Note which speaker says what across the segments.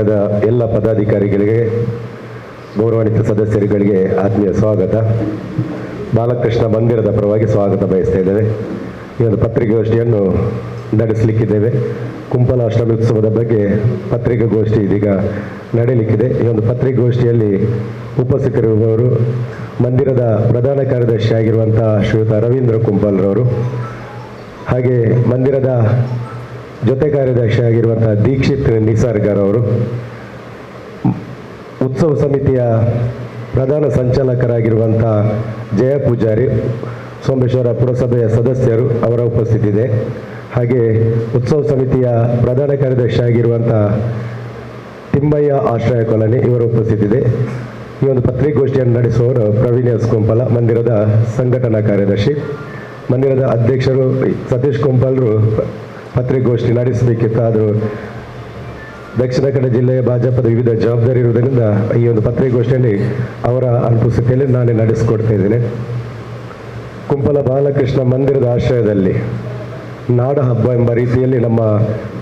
Speaker 1: ಎಲ್ಲ ಪದಾಧಿಕಾರಿಗಳಿಗೆ ಗೌರವಾನ್ವಿತ ಸದಸ್ಯರುಗಳಿಗೆ ಆತ್ಮೀಯ ಸ್ವಾಗತ. ಬಾಲಕೃಷ್ಣ ಮಂದಿರದ ಪರವಾಗಿ ಸ್ವಾಗತ ಬಯಸ್ತಾ ಇದ್ದೇವೆ. ಈ ಒಂದು ಪತ್ರಿಕಾಗೋಷ್ಠಿಯನ್ನು ನಡೆಸಲಿಕ್ಕಿದ್ದೇವೆ. ಕುಂಪಲ ಅಷ್ಟಮಿ ಉತ್ಸವದ ಬಗ್ಗೆ ಪತ್ರಿಕಾಗೋಷ್ಠಿ ಇದೀಗ ನಡೆಯಲಿಕ್ಕಿದೆ. ಈ ಒಂದು ಪತ್ರಿಕಾಗೋಷ್ಠಿಯಲ್ಲಿ ಉಪಸ್ಥಿತರಿರುವವರು ಮಂದಿರದ ಪ್ರಧಾನ ಕಾರ್ಯದರ್ಶಿ ಆಗಿರುವಂಥ ಶ್ರೀಯುತ ರವೀಂದ್ರ ಕುಂಪಲ್ರವರು, ಹಾಗೆ ಮಂದಿರದ ಜೊತೆ ಕಾರ್ಯದರ್ಶಿ ಆಗಿರುವಂಥ ದೀಕ್ಷಿತ್ ನಿಸರ್ಗರ್ ಅವರು, ಉತ್ಸವ ಸಮಿತಿಯ ಪ್ರಧಾನ ಸಂಚಾಲಕರಾಗಿರುವಂಥ ಜಯ ಪೂಜಾರಿ, ಸೋಮೇಶ್ವರ ಪುರಸಭೆಯ ಸದಸ್ಯರು ಅವರ ಉಪಸ್ಥಿತಿ ಇದೆ. ಹಾಗೆ ಉತ್ಸವ ಸಮಿತಿಯ ಪ್ರಧಾನ ಕಾರ್ಯದರ್ಶಿ ಆಗಿರುವಂಥ ತಿಮ್ಮಯ್ಯ ಆಶ್ರಯ ಕಾಲನಿ ಇವರ ಉಪಸ್ಥಿತಿ ಇದೆ. ಈ ಒಂದು ಪತ್ರಿಕಾಗೋಷ್ಠಿಯನ್ನು ನಡೆಸುವವರು ಪ್ರವೀಣ್ ಎಸ್ ಕುಂಪಲ, ಮಂದಿರದ ಸಂಘಟನಾ ಕಾರ್ಯದರ್ಶಿ. ಮಂದಿರದ ಅಧ್ಯಕ್ಷರು ಸತೀಶ್ ಕುಂಪಲ್ರು ಪತ್ರಿಕಾಗೋಷ್ಠಿ ನಡೆಸಬೇಕಿತ್ತು, ಆದರೂ ದಕ್ಷಿಣ ಕನ್ನಡ ಜಿಲ್ಲೆಯ ಭಾಜಪದ ವಿವಿಧ ಜವಾಬ್ದಾರಿ ಇರುವುದರಿಂದ ಈ ಒಂದು ಪತ್ರಿಕಾಗೋಷ್ಠಿಯಲ್ಲಿ ಅವರ ಅನುಪಸ್ಥಿತಿಯಲ್ಲಿ ನಾನೇ ನಡೆಸಿಕೊಡ್ತಾ ಇದ್ದೇನೆ. ಕುಂಪಲ ಬಾಲಕೃಷ್ಣ ಮಂದಿರದ ಆಶ್ರಯದಲ್ಲಿ ನಾಡ ಹಬ್ಬ ಎಂಬ ರೀತಿಯಲ್ಲಿ ನಮ್ಮ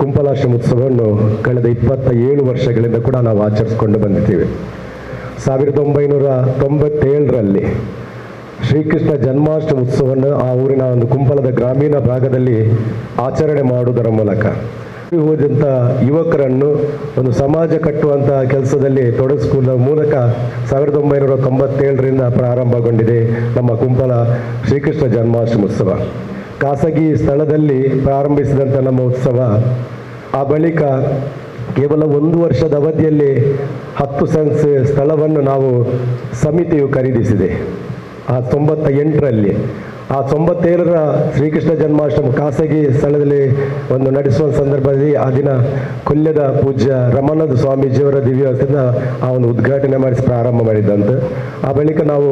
Speaker 1: ಕುಂಪಲಾಷ್ಟಮಿ ಉತ್ಸವವನ್ನು ಕಳೆದ 27 ವರ್ಷಗಳಿಂದ ಕೂಡ ನಾವು ಆಚರಿಸಿಕೊಂಡು ಬಂದಿದ್ದೇವೆ. 1997ರಲ್ಲಿ ಶ್ರೀಕೃಷ್ಣ ಜನ್ಮಾಷ್ಟಮಿ ಉತ್ಸವವನ್ನು ಆ ಊರಿನ ಒಂದು ಕುಂಪಲದ ಗ್ರಾಮೀಣ ಭಾಗದಲ್ಲಿ ಆಚರಣೆ ಮಾಡುವುದರ ಮೂಲಕ ಹೋದಂಥ ಯುವಕರನ್ನು ಒಂದು ಸಮಾಜ ಕಟ್ಟುವಂಥ ಕೆಲಸದಲ್ಲಿ ತೊಡಗಿಸಿಕೊಳ್ಳುವ ಮೂಲಕ 1997ರಿಂದ ಪ್ರಾರಂಭಗೊಂಡಿದೆ ನಮ್ಮ ಕುಂಪಲ ಶ್ರೀಕೃಷ್ಣ ಜನ್ಮಾಷ್ಟಮಿ ಉತ್ಸವ. ಖಾಸಗಿ ಸ್ಥಳದಲ್ಲಿ ಪ್ರಾರಂಭಿಸಿದಂಥ ನಮ್ಮ ಉತ್ಸವ ಆ ಬಳಿಕ ಕೇವಲ 1 ವರ್ಷದ ಅವಧಿಯಲ್ಲಿ 10 ಸೆನ್ಸ್ ಸ್ಥಳವನ್ನು ನಾವು ಸಮಿತಿಯು ಖರೀದಿಸಿದೆ. ಆ 98ರಲ್ಲಿ, ಆ 97ರ ಶ್ರೀಕೃಷ್ಣ ಜನ್ಮಾಷ್ಟಮಿ ಖಾಸಗಿ ಸ್ಥಳದಲ್ಲಿ ಒಂದು ನಡೆಸುವ ಸಂದರ್ಭದಲ್ಲಿ ಆ ದಿನ ಕೊಲ್ಯದ ಪೂಜ್ಯ ರಮಾನಂದ ಸ್ವಾಮೀಜಿಯವರ ದಿವ್ಯದಿಂದ ಆ ಒಂದು ಉದ್ಘಾಟನೆ ಮಾಡಿಸಿ ಪ್ರಾರಂಭ ಮಾಡಿದ್ದಂತೆ. ಆ ಬಳಿಕ ನಾವು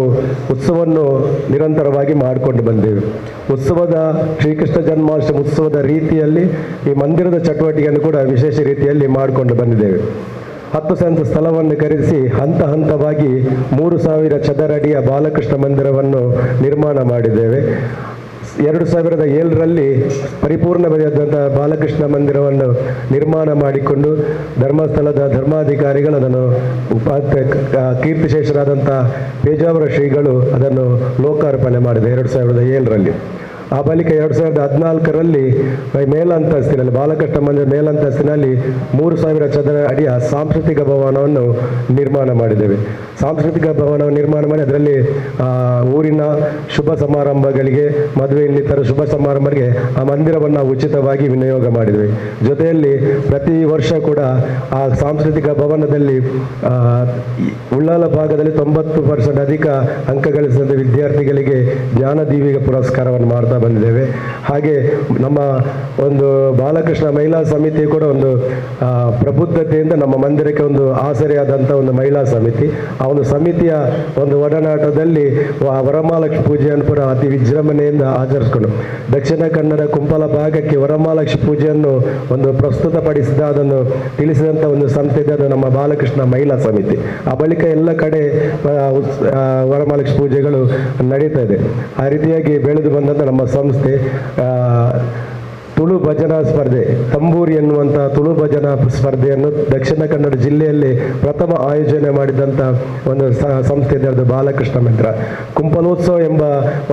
Speaker 1: ಉತ್ಸವವನ್ನು ನಿರಂತರವಾಗಿ ಮಾಡಿಕೊಂಡು ಬಂದೇವೆ. ಉತ್ಸವದ ಶ್ರೀಕೃಷ್ಣ ಜನ್ಮಾಷ್ಟಮಿ ಉತ್ಸವದ ರೀತಿಯಲ್ಲಿ ಈ ಮಂದಿರದ ಚಟುವಟಿಕೆಯನ್ನು ಕೂಡ ವಿಶೇಷ ರೀತಿಯಲ್ಲಿ ಮಾಡಿಕೊಂಡು ಬಂದಿದ್ದೇವೆ. 10 ಸೆನ್ಸ್ ಸ್ಥಳವನ್ನು ಖರೀದಿಸಿ ಹಂತ ಹಂತವಾಗಿ 3000 ಚದರ ಅಡಿಯ ಬಾಲಕೃಷ್ಣ ಮಂದಿರವನ್ನು ನಿರ್ಮಾಣ ಮಾಡಿದ್ದೇವೆ. 2007ರಲ್ಲಿ ಪರಿಪೂರ್ಣವಾದಂಥ ಬಾಲಕೃಷ್ಣ ಮಂದಿರವನ್ನು ನಿರ್ಮಾಣ ಮಾಡಿಕೊಂಡು ಧರ್ಮಸ್ಥಳದ ಧರ್ಮಾಧಿಕಾರಿಗಳು ಅದನ್ನು ಕೀರ್ತಿಶೇಷರಾದಂಥ ಪೇಜಾವರ ಶ್ರೀಗಳು ಅದನ್ನು ಲೋಕಾರ್ಪಣೆ ಮಾಡಿದೆ 2007ರಲ್ಲಿ. ಆ ಬಳಿಕ 2014ರಲ್ಲಿ ಮೇಲಂತಸ್ತಿನಲ್ಲಿ ಬಾಲಕೃಷ್ಣ ಮಂದಿರ ಮೇಲಂತಸ್ತಿನಲ್ಲಿ 3000 ಚದರ ಅಡಿಯ ಸಾಂಸ್ಕೃತಿಕ ಭವನವನ್ನು ನಿರ್ಮಾಣ ಮಾಡಿದ್ದೇವೆ. ಸಾಂಸ್ಕೃತಿಕ ಭವನವನ್ನು ನಿರ್ಮಾಣ ಮಾಡಿ ಅದರಲ್ಲಿ ಊರಿನ ಶುಭ ಸಮಾರಂಭಗಳಿಗೆ, ಮದುವೆ ಇನ್ನಿತರ ಶುಭ ಸಮಾರಂಭಗಳಿಗೆ ಆ ಮಂದಿರವನ್ನು ಉಚಿತವಾಗಿ ವಿನಿಯೋಗ ಮಾಡಿದ್ದೇವೆ. ಜೊತೆಯಲ್ಲಿ ಪ್ರತಿ ವರ್ಷ ಕೂಡ ಆ ಸಾಂಸ್ಕೃತಿಕ ಭವನದಲ್ಲಿ ಉಳ್ಳಾಲ ಭಾಗದಲ್ಲಿ 90% ಅಧಿಕ ಅಂಕ ಗಳಿಸಿದ ವಿದ್ಯಾರ್ಥಿಗಳಿಗೆ ಜ್ಞಾನದೀವಿಗ ಪುರಸ್ಕಾರವನ್ನು ಮಾಡ್ತಾ ಬಂದಿದ್ದೇವೆ. ಹಾಗೆ ನಮ್ಮ ಒಂದು ಬಾಲಕೃಷ್ಣ ಮಹಿಳಾ ಸಮಿತಿ ಕೂಡ ಒಂದು ಪ್ರಬುದ್ಧತೆಯಿಂದ ನಮ್ಮ ಮಂದಿರಕ್ಕೆ ಒಂದು ಆಸರೆಯಾದಂಥ ಒಂದು ಮಹಿಳಾ ಸಮಿತಿ. ಆ ಒಂದು ಸಮಿತಿಯ ಒಂದು ಒಡನಾಟದಲ್ಲಿ ವರಮಹಾಲಕ್ಷ್ಮಿ ಪೂಜೆಯನ್ನು ಕೂಡ ಅತಿ ವಿಜೃಂಭಣೆಯಿಂದ ಆಚರಿಸಿಕೊಂಡು ದಕ್ಷಿಣ ಕನ್ನಡ ಕುಂಪಲ ಭಾಗಕ್ಕೆ ವರಮಹಾಲಕ್ಷ್ಮಿ ಪೂಜೆಯನ್ನು ಒಂದು ಪ್ರಸ್ತುತಪಡಿಸಿದ ಅದನ್ನು ತಿಳಿಸಿದಂಥ ಒಂದು ಸಂಸ್ಥೆ ಅದು ನಮ್ಮ ಬಾಲಕೃಷ್ಣ ಮಹಿಳಾ ಸಮಿತಿ. ಆ ಬಳಿಕ ಎಲ್ಲ ಕಡೆ ವರಮಹಾಲಕ್ಷ್ಮಿ ಪೂಜೆಗಳು ನಡೀತಾ ಇದೆ. ಆ ರೀತಿಯಾಗಿ ಬೆಳೆದು ಬಂದಂಥ ನಮ್ಮ ಸಂಸ್ಥೆ ತುಳು ಭಜನಾ ಸ್ಪರ್ಧೆ, ತಂಬೂರಿ ಎನ್ನುವಂಥ ತುಳು ಭಜನಾ ಸ್ಪರ್ಧೆಯನ್ನು ದಕ್ಷಿಣ ಕನ್ನಡ ಜಿಲ್ಲೆಯಲ್ಲಿ ಪ್ರಥಮ ಆಯೋಜನೆ ಮಾಡಿದಂಥ ಒಂದು ಸಂಸ್ಥೆ ಇದೆ, ಅದು ಬಾಲಕೃಷ್ಣ ಮಂದಿರ. ಕುಂಪಲೋತ್ಸವ ಎಂಬ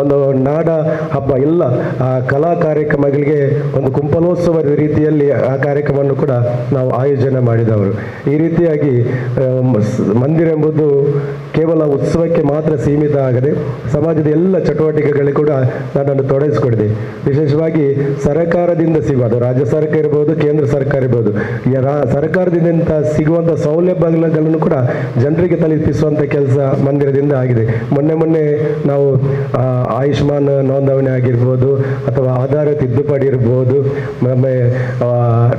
Speaker 1: ಒಂದು ನಾಡ ಹಬ್ಬ ಎಲ್ಲ ಕಲಾ ಕಾರ್ಯಕ್ರಮಗಳಿಗೆ ಒಂದು ಕುಂಪಲೋತ್ಸವ ರೀತಿಯಲ್ಲಿ ಆ ಕಾರ್ಯಕ್ರಮವನ್ನು ಕೂಡ ನಾವು ಆಯೋಜನೆ ಮಾಡಿದವರು. ಈ ರೀತಿಯಾಗಿ ಮಂದಿರ ಎಂಬುದು ಕೇವಲ ಉತ್ಸವಕ್ಕೆ ಮಾತ್ರ ಸೀಮಿತ ಆಗದೆ ಸಮಾಜದ ಎಲ್ಲ ಚಟುವಟಿಕೆಗಳಿಗೆ ಕೂಡ ನನ್ನನ್ನು ತೊಡಗಿಸಿಕೊಂಡಿದೆ. ವಿಶೇಷವಾಗಿ ಸರ್ಕಾರದಿಂದ ಸಿಗುವ, ಅದು ರಾಜ್ಯ ಸರ್ಕಾರ ಇರ್ಬೋದು, ಕೇಂದ್ರ ಸರ್ಕಾರ ಇರ್ಬೋದು, ಸರ್ಕಾರದಿಂದ ಸಿಗುವಂಥ ಸೌಲಭ್ಯಗಳನ್ನು ಕೂಡ ಜನರಿಗೆ ತಲುಪಿಸುವಂಥ ಕೆಲಸ ಮಂದಿರದಿಂದ ಆಗಿದೆ. ಮೊನ್ನೆ ನಾವು ಆಯುಷ್ಮಾನ್ ನೋಂದಣಿ ಆಗಿರ್ಬೋದು ಅಥವಾ ಆಧಾರ ತಿದ್ದುಪಡಿ ಇರ್ಬೋದು,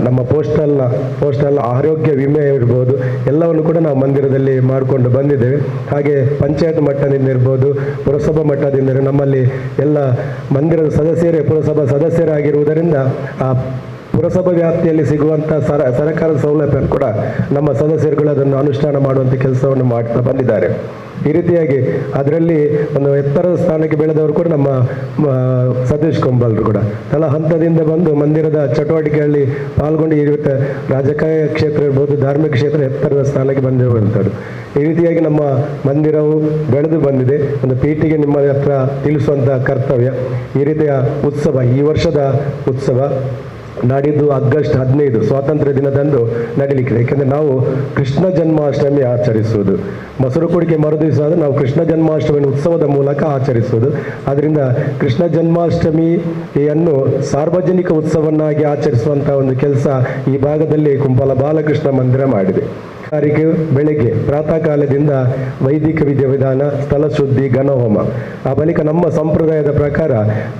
Speaker 1: ನಮ್ಮ ಪೋಸ್ಟಲ್ ಆರೋಗ್ಯ ವಿಮೆ ಇರ್ಬೋದು, ಎಲ್ಲವನ್ನು ಕೂಡ ನಾವು ಮಂದಿರದಲ್ಲಿ ಮಾಡಿಕೊಂಡು ಬಂದಿದ್ದೇವೆ. ಹಾಗೆ ಪಂಚಾಯತ್ ಮಟ್ಟದಿಂದ ಇರ್ಬೋದು, ಪುರಸಭಾ ಮಟ್ಟದಿಂದ ನಮ್ಮಲ್ಲಿ ಎಲ್ಲ ಮಂದಿರದ ಸದಸ್ಯರೇ ಪುರಸಭಾ ಸದಸ್ಯರಾಗಿರುವುದರಿಂದ ಆ ಪುರಸಭಾ ವ್ಯಾಪ್ತಿಯಲ್ಲಿ ಸಿಗುವಂಥ ಸರ್ಕಾರದ ಸೌಲಭ್ಯ ಕೂಡ ನಮ್ಮ ಸದಸ್ಯರುಗಳು ಅದನ್ನು ಅನುಷ್ಠಾನ ಮಾಡುವಂಥ ಕೆಲಸವನ್ನು ಮಾಡ್ತಾ ಬಂದಿದ್ದಾರೆ. ಈ ರೀತಿಯಾಗಿ ಅದರಲ್ಲಿ ಒಂದು ಎತ್ತರದ ಸ್ಥಾನಕ್ಕೆ ಬೆಳೆದವರು ಕೂಡ ನಮ್ಮ ಸತೀಶ್ ಕೊಂಬಲ್ರು ಕೂಡ ತಲಾ ಹಂತದಿಂದ ಬಂದು ಮಂದಿರದ ಚಟುವಟಿಕೆಯಲ್ಲಿ ಪಾಲ್ಗೊಂಡು ಈ ರೀತಿ ರಾಜಕೀಯ ಕ್ಷೇತ್ರ ಇರ್ಬೋದು, ಧಾರ್ಮಿಕ ಕ್ಷೇತ್ರ ಎತ್ತರದ ಸ್ಥಾನಕ್ಕೆ ಬಂದಿರುವಂಥದ್ದು. ಈ ರೀತಿಯಾಗಿ ನಮ್ಮ ಮಂದಿರವು ಬೆಳೆದು ಬಂದಿದೆ. ಒಂದು ಪೀಠಿಗೆ ನಿಮ್ಮ ಹತ್ರ ತಿಳಿಸುವಂಥ ಕರ್ತವ್ಯ. ಈ ರೀತಿಯ ಉತ್ಸವ, ಈ ವರ್ಷದ ಉತ್ಸವ ನಾಡಿದ್ದು ಆಗಸ್ಟ್ 15 ಸ್ವಾತಂತ್ರ್ಯ ದಿನದಂದು ನಡೀಲಿಕ್ಕಿದೆ. ಏಕೆಂದರೆ ನಾವು ಕೃಷ್ಣ ಜನ್ಮಾಷ್ಟಮಿ ಆಚರಿಸುವುದು, ಮೊಸರು ಕುಡಿಕೆ ಮರುದಿವಸ ಆದರೆ ನಾವು ಕೃಷ್ಣ ಜನ್ಮಾಷ್ಟಮಿ ಉತ್ಸವದ ಮೂಲಕ ಆಚರಿಸುವುದು. ಆದ್ದರಿಂದ ಕೃಷ್ಣ ಜನ್ಮಾಷ್ಟಮಿಯನ್ನು ಸಾರ್ವಜನಿಕ ಉತ್ಸವನ್ನಾಗಿ ಆಚರಿಸುವಂಥ ಒಂದು ಕೆಲಸ ಈ ಭಾಗದಲ್ಲಿ ಕುಂಪಲ ಬಾಲಕೃಷ್ಣ ಮಂದಿರ ಮಾಡಿದೆ. ತಾರೀಕು ಬೆಳಗ್ಗೆ ಪ್ರಾತಃ ಕಾಲದಿಂದ ವೈದಿಕ ವಿಧಿವಿಧಾನ, ಸ್ಥಳ ಶುದ್ಧಿ, ಘನಹೋಮ. ಆ ಬಳಿಕ ನಮ್ಮ ಸಂಪ್ರದಾಯದ ಪ್ರಕಾರ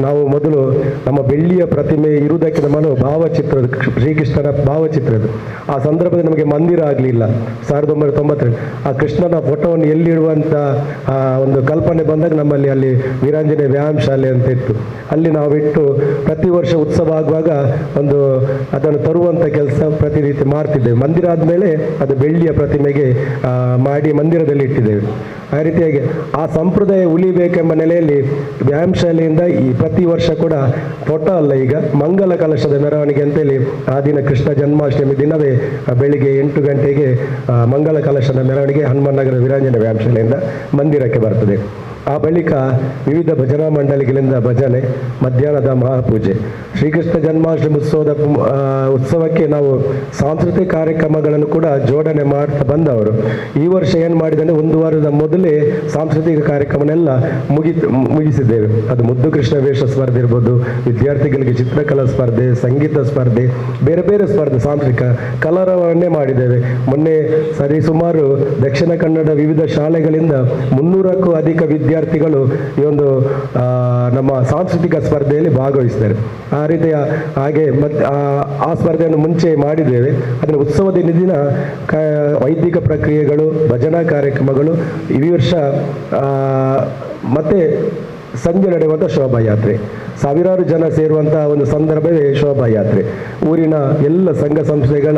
Speaker 1: ನಾವು ಮೊದಲು ನಮ್ಮ ಬೆಳ್ಳಿಯ ಪ್ರತಿಮೆ ಇರುವುದಕ್ಕೆ ನಮ್ಮ ಭಾವಚಿತ್ರದ, ಶ್ರೀಕೃಷ್ಣನ ಭಾವಚಿತ್ರದ ಆ ಸಂದರ್ಭದಲ್ಲಿ ನಮಗೆ ಮಂದಿರ ಆಗಲಿಲ್ಲ 1992. ಆ ಕೃಷ್ಣನ ಫೋಟೋವನ್ನು ಎಲ್ಲಿಡುವಂಥ ಒಂದು ಕಲ್ಪನೆ ಬಂದಾಗ ನಮ್ಮಲ್ಲಿ ಅಲ್ಲಿ ವೀರಾಂಜನೇಯ ವ್ಯಾಯಾಮ ಶಾಲೆ ಅಂತ ಇತ್ತು. ಅಲ್ಲಿ ನಾವಿಟ್ಟು ಪ್ರತಿ ವರ್ಷ ಉತ್ಸವ ಆಗುವಾಗ ಒಂದು ಅದನ್ನು ತರುವಂಥ ಕೆಲಸ ಪ್ರತಿ ರೀತಿ ಮಾಡ್ತಿದ್ದೇವೆ. ಮಂದಿರ ಆದಮೇಲೆ ಅದು ಬೆಳ್ಳಿಯ ಪ್ರತಿಮೆಗೆ ಮಾಡಿ ಮಂದಿರದಲ್ಲಿ ಇಟ್ಟಿದ್ದೇವೆ. ಆ ರೀತಿಯಾಗಿ ಆ ಸಂಪ್ರದಾಯ ಉಳಿಬೇಕೆಂಬ ನೆಲೆಯಲ್ಲಿ ವ್ಯಾಯಾಮ ಶಾಲೆಯಿಂದ ಈ ಪ್ರತಿ ವರ್ಷ ಕೂಡ ಫೋಟೋ ಅಲ್ಲ, ಈಗ ಮಂಗಲ ಕಲಶದ ಮೆರವಣಿಗೆ ಅಂತೇಳಿ ಆ ದಿನ ಕೃಷ್ಣ ಜನ್ಮಾಷ್ಟಮಿ ದಿನವೇ ಬೆಳಿಗ್ಗೆ 8 ಗಂಟೆಗೆ ಮಂಗಲ ಕಲಶದ ಮೆರವಣಿಗೆ ಹನುಮನಗರ ವೀರಾಂಜನೇಯ ವ್ಯಾಯಾಮ ಶಾಲೆಯಿಂದ ಮಂದಿರಕ್ಕೆ ಬರ್ತದೆ. ಆ ಬಳಿಕ ವಿವಿಧ ಭಜನಾ ಮಂಡಳಿಗಳಿಂದ ಭಜನೆ, ಮಧ್ಯಾಹ್ನದ ಮಹಾಪೂಜೆ. ಶ್ರೀಕೃಷ್ಣ ಜನ್ಮಾಷ್ಟಮಿ ಉತ್ಸವಕ್ಕೆ ನಾವು ಸಾಂಸ್ಕೃತಿಕ ಕಾರ್ಯಕ್ರಮಗಳನ್ನು ಕೂಡ ಜೋಡಣೆ ಮಾಡ್ತಾ ಬಂದವರು. ಈ ವರ್ಷ ಏನು ಮಾಡಿದರೆ ಒಂದು ವಾರದ ಮೊದಲೇ ಸಾಂಸ್ಕೃತಿಕ ಕಾರ್ಯಕ್ರಮನೆಲ್ಲ ಮುಗಿಸಿದ್ದೇವೆ. ಅದು ಮುದ್ದು ಕೃಷ್ಣ ವೇಷ ಸ್ಪರ್ಧೆ ಇರ್ಬೋದು, ವಿದ್ಯಾರ್ಥಿಗಳಿಗೆ ಚಿತ್ರಕಲಾ ಸ್ಪರ್ಧೆ, ಸಂಗೀತ ಸ್ಪರ್ಧೆ, ಬೇರೆ ಬೇರೆ ಸ್ಪರ್ಧೆ, ಸಾಂಸ್ಕೃತಿಕ ಕಲರವನ್ನೇ ಮಾಡಿದ್ದೇವೆ. ಮೊನ್ನೆ ಸರಿಸುಮಾರು ದಕ್ಷಿಣ ಕನ್ನಡ ವಿವಿಧ ಶಾಲೆಗಳಿಂದ 300ಕ್ಕೂ ಅಧಿಕ ವಿದ್ಯಾರ್ಥಿಗಳು ಈ ಒಂದು ನಮ್ಮ ಸಾಂಸ್ಕೃತಿಕ ಸ್ಪರ್ಧೆಯಲ್ಲಿ ಭಾಗವಹಿಸಿದ್ದಾರೆ. ಆ ರೀತಿಯ ಹಾಗೆ ಮತ್ತೆ ಆ ಸ್ಪರ್ಧೆಯನ್ನು ಮುಂಚೆ ಮಾಡಿದ್ದೇವೆ. ಅದನ್ನು ಉತ್ಸವದ ದಿನ ವೈದಿಕ ಪ್ರಕ್ರಿಯೆಗಳು, ಭಜನಾ ಕಾರ್ಯಕ್ರಮಗಳು, ಈ ವರ್ಷ ಮತ್ತೆ ಸಂಜೆ ನಡೆಯುವಂಥ ಶೋಭಾಯಾತ್ರೆ, ಸಾವಿರಾರು ಜನ ಸೇರುವಂತಹ ಒಂದು ಸಂದರ್ಭವೇ ಶೋಭಾಯಾತ್ರೆ. ಊರಿನ ಎಲ್ಲ ಸಂಘ ಸಂಸ್ಥೆಗಳ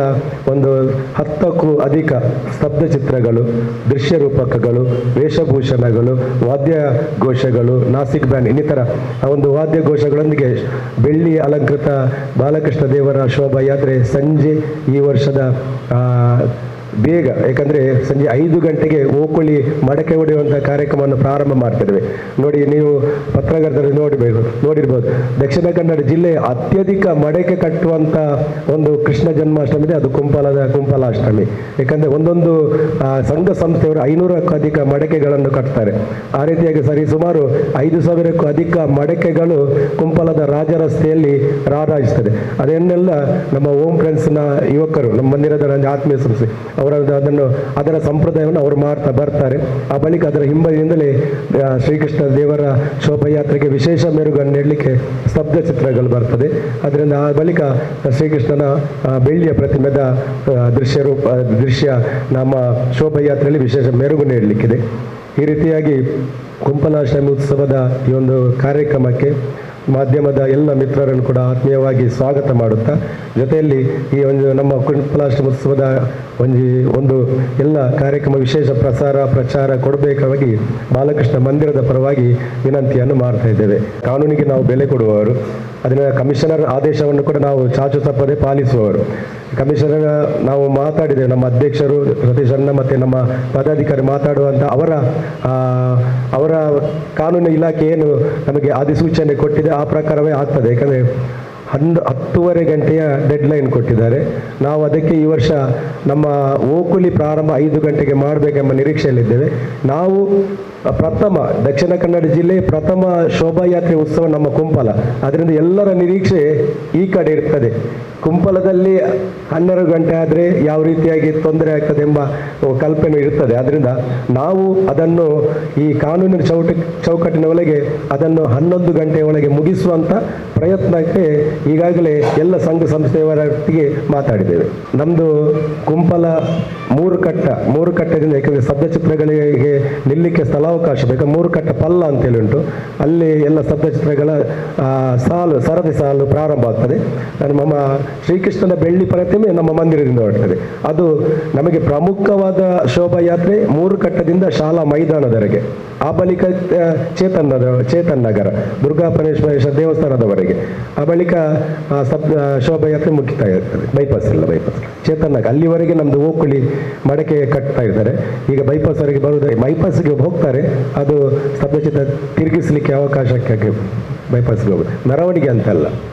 Speaker 1: ಒಂದು 10ಕ್ಕೂ ಅಧಿಕ ಸ್ತಬ್ಧ ಚಿತ್ರಗಳು, ದೃಶ್ಯ ರೂಪಕಗಳು, ವೇಷಭೂಷಣಗಳು, ವಾದ್ಯ ಘೋಷಗಳು, ನಾಸಿಕ್ ಬ್ಯಾಂಡ್ ಇನ್ನಿತರ ಒಂದು ವಾದ್ಯ ಘೋಷಗಳೊಂದಿಗೆ ಬೆಳ್ಳಿ ಅಲಂಕೃತ ಬಾಲಕೃಷ್ಣ ದೇವರ ಶೋಭಾಯಾತ್ರೆ ಸಂಜೆ ಈ ವರ್ಷದ ಬೇಗ, ಯಾಕಂದರೆ ಸಂಜೆ 5 ಗಂಟೆಗೆ ಓಕುಳಿ ಮಡಕೆ ಹೊಡೆಯುವಂಥ ಕಾರ್ಯಕ್ರಮವನ್ನು ಪ್ರಾರಂಭ ಮಾಡ್ತಿದ್ದೇವೆ. ನೋಡಿ, ನೀವು ಪತ್ರಕರ್ತರಲ್ಲಿ ನೋಡಿರ್ಬೋದು, ದಕ್ಷಿಣ ಕನ್ನಡ ಜಿಲ್ಲೆ ಅತ್ಯಧಿಕ ಮಡಕೆ ಕಟ್ಟುವಂಥ ಒಂದು ಕೃಷ್ಣ ಜನ್ಮಾಷ್ಟಮಿ ಇದೆ, ಅದು ಕುಂಪಲಾಷ್ಟಮಿ. ಯಾಕಂದರೆ ಒಂದೊಂದು ಸಂಘ ಸಂಸ್ಥೆಯವರು 500ಕ್ಕೂ ಅಧಿಕ ಮಡಕೆಗಳನ್ನು ಕಟ್ತಾರೆ. ಆ ರೀತಿಯಾಗಿ ಸರಿಸುಮಾರು 5,000ಕ್ಕೂ ಅಧಿಕ ಮಡಕೆಗಳು ಕುಂಪಲದ ರಾಜರಸ್ತೆಯಲ್ಲಿ ರಾರಾಜಿಸ್ತದೆ. ಅದನ್ನೆಲ್ಲ ನಮ್ಮ ಓಂ ಫ್ರೆಂಡ್ಸ್ನ ಯುವಕರು, ನಮ್ಮ ಮಂದಿರದ ಆತ್ಮೀಯ ಸಂಸ್ಥೆ ಅದರ ಸಂಪ್ರದಾಯವನ್ನು ಅವರು ಮಾಡ್ತಾ ಬರ್ತಾರೆ. ಆ ಬಳಿಕ ಅದರ ಹಿಂಬದಿಯಿಂದಲೇ ಶ್ರೀಕೃಷ್ಣ ದೇವರ ಶೋಭಾಯಾತ್ರೆಗೆ ವಿಶೇಷ ಮೆರುಗನ್ನು ನೀಡಲಿಕ್ಕೆ ಸ್ತಬ್ಧ ಚಿತ್ರಗಳು ಬರ್ತದೆ. ಅದರಿಂದ ಆ ಬಳಿಕ ಶ್ರೀಕೃಷ್ಣನ ಬೆಳ್ಳಿಯ ಪ್ರತಿಮೆದ ದೃಶ್ಯ ನಮ್ಮ ಶೋಭಾಯಾತ್ರೆಯಲ್ಲಿ ವಿಶೇಷ ಮೆರುಗು ನೀಡಲಿಕ್ಕಿದೆ. ಈ ರೀತಿಯಾಗಿ ಕುಂಪಲಾಷ್ಟಮಿ ಉತ್ಸವದ ಈ ಒಂದು ಕಾರ್ಯಕ್ರಮಕ್ಕೆ ಮಾಧ್ಯಮದ ಎಲ್ಲ ಮಿತ್ರರನ್ನು ಕೂಡ ಆತ್ಮೀಯವಾಗಿ ಸ್ವಾಗತ ಮಾಡುತ್ತಾ, ಜೊತೆಯಲ್ಲಿ ಈ ಒಂದು ನಮ್ಮ ಕುಂಪಲಾಷ್ಟಮಿ ಉತ್ಸವದ ಒಂದು ಎಲ್ಲ ಕಾರ್ಯಕ್ರಮ ವಿಶೇಷ ಪ್ರಚಾರ ಕೊಡಬೇಕಾಗಿ ಬಾಲಕೃಷ್ಣ ಮಂದಿರದ ಪರವಾಗಿ ವಿನಂತಿಯನ್ನು ಮಾಡ್ತಾ ಇದ್ದೇವೆ. ಕಾನೂನಿಗೆ ನಾವು ಬೆಲೆ ಕೊಡುವವರು, ಅದನ್ನ ಕಮಿಷನರ್ ಆದೇಶವನ್ನು ಕೂಡ ನಾವು ಚಾಚು ತಪ್ಪದೆ ಪಾಲಿಸುವವರು. ಕಮಿಷನರ್ ನಾವು ಮಾತಾಡಿದ್ದೇವೆ, ನಮ್ಮ ಅಧ್ಯಕ್ಷರು ಸತೀಶ್ ಅಣ್ಣ ಮತ್ತು ನಮ್ಮ ಪದಾಧಿಕಾರಿ ಮಾತಾಡುವಂಥ ಅವರ ಕಾನೂನು ಇಲಾಖೆ ಏನು ನಮಗೆ ಅಧಿಸೂಚನೆ ಕೊಟ್ಟಿದೆ ಆ ಪ್ರಕಾರವೇ ಆಗ್ತದೆ. ಯಾಕಂದರೆ 10:30 ಗಂಟೆಯ ಡೆಡ್ಲೈನ್ ಕೊಟ್ಟಿದ್ದಾರೆ. ನಾವು ಅದಕ್ಕೆ ಈ ವರ್ಷ ನಮ್ಮ ಓಕುಲಿ ಪ್ರಾರಂಭ 5 ಗಂಟೆಗೆ ಮಾಡಬೇಕೆಂಬ ನಿರೀಕ್ಷೆಯಲ್ಲಿದ್ದೇವೆ. ನಾವು ಪ್ರಥಮ ದಕ್ಷಿಣ ಕನ್ನಡ ಜಿಲ್ಲೆ ಪ್ರಥಮ ಶೋಭಾಯಾತ್ರೆ ಉತ್ಸವ ನಮ್ಮ ಕುಂಪಲ, ಅದರಿಂದ ಎಲ್ಲರ ನಿರೀಕ್ಷೆ ಈ ಕಡೆ ಇರ್ತದೆ. ಕುಂಪಲದಲ್ಲಿ 12 ಗಂಟೆ ಆದರೆ ಯಾವ ರೀತಿಯಾಗಿ ತೊಂದರೆ ಆಗ್ತದೆ ಎಂಬ ಕಲ್ಪನೆ ಇರ್ತದೆ. ಆದ್ದರಿಂದ ನಾವು ಅದನ್ನು ಈ ಕಾನೂನಿನ ಚೌಕಟ್ಟಿನ ಒಳಗೆ ಅದನ್ನು 11 ಗಂಟೆಯ ಒಳಗೆ ಮುಗಿಸುವಂಥ ಪ್ರಯತ್ನಕ್ಕೆ ಈಗಾಗಲೇ ಎಲ್ಲ ಸಂಘ ಸಂಸ್ಥೆಯವರೊಟ್ಟಿಗೆ ಮಾತಾಡಿದ್ದೇವೆ. ನಮ್ಮದು ಕುಂಪಲ ಮೂರು ಕಟ್ಟದಿಂದ, ಯಾಕಂದರೆ ಸ್ತಬ್ಧಚಿತ್ರಗಳಿಗೆ ನಿಲ್ಲಕ್ಕೆ ಸ್ಥಳಾವಕಾಶ ಬೇಕು, 3 ಕಟ್ಟ ಪಲ್ಲ ಅಂತೇಳಿ ಉಂಟು. ಅಲ್ಲಿ ಎಲ್ಲ ಸ್ತಬ್ಧಚಿತ್ರಗಳ ಸರದಿ ಸಾಲು ಪ್ರಾರಂಭ ಆಗ್ತದೆ. ನಮ್ಮ ಶ್ರೀಕೃಷ್ಣನ ಬೆಳ್ಳಿ ಪ್ರತಿಮೆ ನಮ್ಮ ಮಂದಿರದಿಂದ ಹೊರಡ್ತದೆ. ಅದು ನಮಗೆ ಪ್ರಮುಖವಾದ ಶೋಭಾಯಾತ್ರೆ 3 ಕಟ್ಟದಿಂದ ಶಾಲಾ ಮೈದಾನದವರೆಗೆ, ಆ ಬಳಿಕ ಚೇತನ್ ನಗರ ದುರ್ಗಾ ಪರಮೇಶ್ವರೇಶ್ವರ ದೇವಸ್ಥಾನದವರೆಗೆ, ಆ ಬಳಿಕ ಶೋಭಾಯಾತ್ರೆ ಮುಗಿತಾ ಇರ್ತದೆ. ಬೈಪಾಸ್ ಚೇತನ್ ನಗರ ಅಲ್ಲಿವರೆಗೆ ನಮ್ಮದು ಓಕುಳಿ ಮಡಕೆ ಕಟ್ತಾ ಇದ್ದಾರೆ. ಈಗ ಬೈಪಾಸ್ವರೆಗೆ ಬರುವುದೇ, ಬೈಪಾಸ್ಗೆ ಹೋಗ್ತಾರೆ, ಅದು ಸ್ತಬ್ಧಚಿತ್ರ ತಿರುಗಿಸಲಿಕ್ಕೆ ಅವಕಾಶಕ್ಕಾಗಿ ಬೈಪಾಸ್ಗೆ ಹೋಗುತ್ತೆ, ಮೆರವಣಿಗೆ ಅಂತಲ್ಲ.